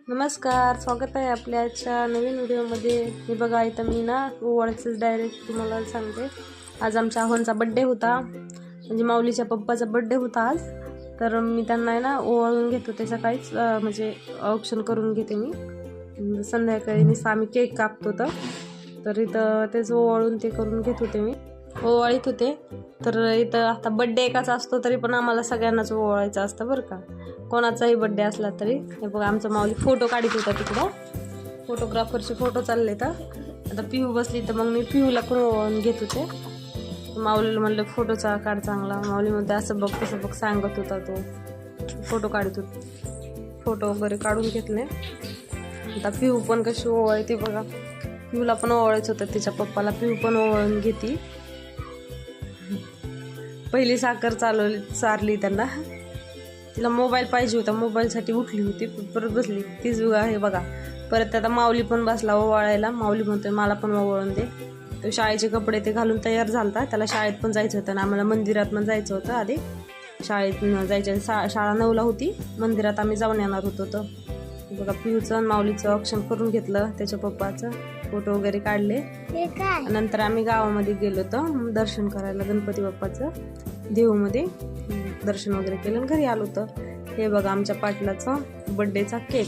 नमस्कार, स्वागत आहे आपल्या आजच्या नवीन व्हिडिओमध्ये. मी बघा इथं मी ना ओवाळायचंच डायरेक्ट तुम्हाला सांगते. आज आमच्या आहोंचा बड्डे होता, म्हणजे माऊलीच्या पप्पाचा बड्डे होता आज. तर मी त्यांना आहे ना ओवाळून घेत होते सकाळीच, म्हणजे औक्षण करून घेते मी. संध्याकाळी आम्ही केक कापतो तर इथं तेच ओवाळून ते करून घेत होते मी, ओवाळीत होते. तर इथं आता बड्डे एकाच असतो तरी पण आम्हाला सगळ्यांनाच ओवाळायचं असतं बरं का, कोणाचाही बड्डे असला तरी. हे बघा आमचा माऊली फोटो काढत होता तिकडं, फोटोग्राफरचे फोटो चालले. तर आता पिहू बसली तर मग मी पिहूला पण ओवाळून घेत होते. माऊलीला म्हणलं फोटोचा काढ चांगला. माऊली म्हणते असं बघ तसं बघ सांगत होता तो, फोटो काढत होता. फोटो वगैरे काढून घेतले. आता पिहू पण कशी ओवाळते बघा, पिहूला पण ओवाळायचं होतं तिच्या पप्पाला. पिहू पण ओवाळून घेते. पहिली साखर चारली त्यांना. तिला मोबाईल पाहिजे होता, मोबाईलसाठी उठली होती, परत बसली तीच बघा. हे बघा परत आता माऊली पण बसला ओवाळायला. माऊली म्हणतोय मला पण ओवाळून दे. तो शाळेचे कपडे ते घालून तयार झालता, त्याला शाळेत पण जायचं होतं आणि आम्हाला मंदिरात पण जायचं होतं. आधी शाळेत जायचं, शाळा 9ला होती, मंदिरात आम्ही जाऊन येणार होतो. तर बघा पिऊचं आणि माऊलीचं औक्षण करून घेतलं, त्याच्या पप्पाचं फोटो वगैरे काढले. नंतर आम्ही गावामध्ये गेलो होतो दर्शन करायला, गणपती बाप्पाचं देऊमध्ये दर्शन वगैरे केलं आणि घरी आलो होतं. हे बघा आमच्या पाटलाचा बड्डेचा केक.